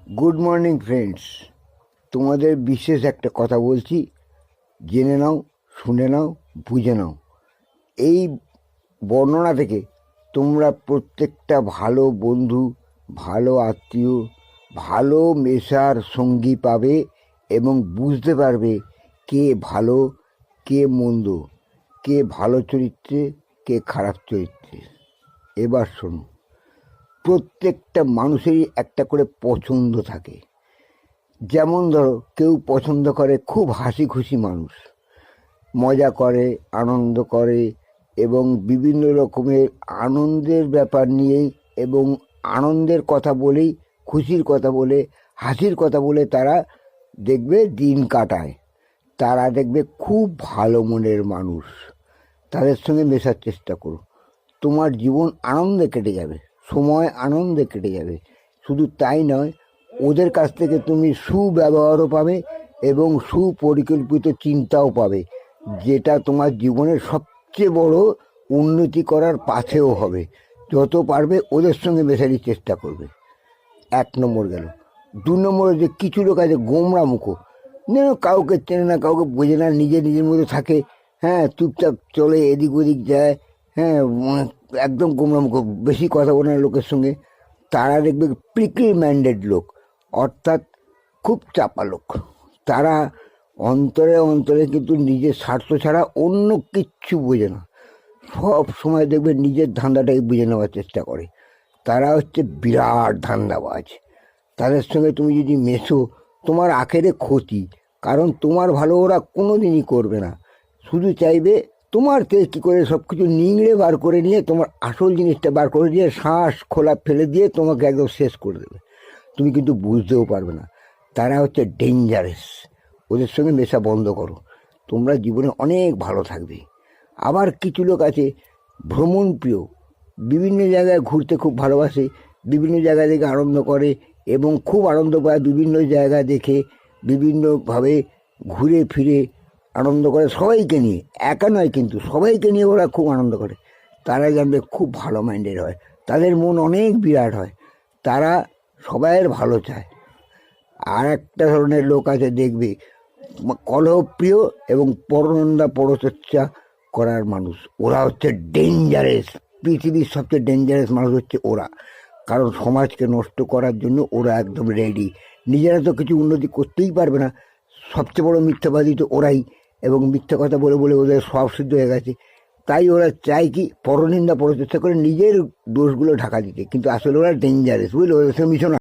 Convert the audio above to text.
Good morning friends, তোমাদের বিশেষ একটা কথা বলছি, জেনে নাও, শুনে নাও, বুঝে নাও। এই বর্ণনা থেকে তোমরা প্রত্যেকটা ভালো বন্ধু, ভালো আত্মীয়, ভালো মেশার সঙ্গী পাবে এবং বুঝতে পারবে কে ভালো, কে মন্দ, কে ভালো চরিত্রে, কে খারাপ চরিত্রে। এবার শোনো, প্রত্যেকটা মানুষেরই একটা করে পছন্দ থাকে। যেমন ধরো, কেউ পছন্দ করে খুব হাসি খুশি মানুষ, মজা করে, আনন্দ করে এবং বিভিন্ন রকমের আনন্দের ব্যাপার নিয়েই এবং আনন্দের কথা বলেই, খুশির কথা বলে, হাসির কথা বলে তারা দেখবে দিন কাটায়। তারা দেখবে খুব ভালো মনের মানুষ। তাদের সঙ্গে মেশার চেষ্টা করো, তোমার জীবন আনন্দে কেটে যাবে, সময় আনন্দে কেটে যাবে। শুধু তাই নয়, ওদের কাছ থেকে তুমি সুব্যবহারও পাবে এবং সুপরিকল্পিত চিন্তাও পাবে, যেটা তোমার জীবনের সবচেয়ে বড় উন্নতি করার পাথেও হবে। যত পারবে ওদের সঙ্গে মেশারই চেষ্টা করবে। 1 নম্বর গেল। 2 নম্বরে যে কিছু লোক আছে গোমরা মুখো, কাউকে চেনে না, কাউকে বোঝে না, নিজের মধ্যে থাকে, হ্যাঁ, চুপচাপ চলে, এদিক ওদিক যায়, হ্যাঁ, একদম গোমরা মুখো, বেশি কথা বলে না লোকের সঙ্গে। তারা দেখবে প্রিকল মাইন্ডেড লোক, অর্থাৎ খুব চাপা লোক। তারা অন্তরে অন্তরে কিন্তু নিজের স্বার্থ ছাড়া অন্য কিচ্ছু বোঝে না। সব সময় দেখবে নিজের ধান্দাটাই বুঝে নেওয়ার চেষ্টা করে। তারা হচ্ছে বিরাট ধান্দাবাজ। তাদের সঙ্গে তুমি যদি মেশো, তোমার আখেরে ক্ষতি, কারণ তোমার ভালো ওরা কোনো দিনই করবে না। শুধু চাইবে তোমার থেকে কী করে সব কিছু নিংড়ে বার করে নিয়ে, তোমার আসল জিনিসটা বার করে দিয়ে শ্বাস খোলা ফেলে দিয়ে তোমাকে একদম শেষ করে দেবে। তুমি কিন্তু বুঝতেও পারবে না। তারা হচ্ছে ডেঞ্জারাস। ওদের সঙ্গে মেশা বন্ধ করো, তোমরা জীবনে অনেক ভালো থাকবে। আবার কিছু লোক আছে ভ্রমণ প্রিয়, বিভিন্ন জায়গায় ঘুরতে খুব ভালোবাসে, বিভিন্ন জায়গা থেকে আনন্দ করে এবং খুব আনন্দ পায়। বিভিন্ন জায়গা দেখে বিভিন্নভাবে ঘুরে ফিরে আনন্দ করে সবাইকে নিয়ে, একা নয় কিন্তু সবাইকে নিয়ে ওরা খুব আনন্দ করে। তারা জানবে খুব ভালো মাইন্ডের হয়, তাদের মন অনেক বিরাট হয়, তারা সবাইয়ের ভালো চায়। আর একটা ধরনের লোক আছে দেখবে কলহপ্রিয় এবং পরনিন্দা পরচর্চা করার মানুষ। ওরা হচ্ছে ডেঞ্জারাস, পৃথিবীর সবচেয়ে ডেঞ্জারাস মানুষ হচ্ছে ওরা, কারণ সমাজকে নষ্ট করার জন্য ওরা একদম রেডি। নিজেরা তো কিছু উন্নতি করতেই পারবে না, সবচেয়ে বড় মিথ্যাবাদী তো ওরাই, এবং মিথ্যা কথা বলে বলে ওদের সব সিদ্ধ হয়ে গেছে। তাই ওরা চায় কি পরনিন্দা পরচর্চা করে নিজের দোষগুলো ঢাকা দিতে, কিন্তু আসলে ওরা ডেঞ্জারাস, বুঝলে, ওদের সঙ্গে মিশো না।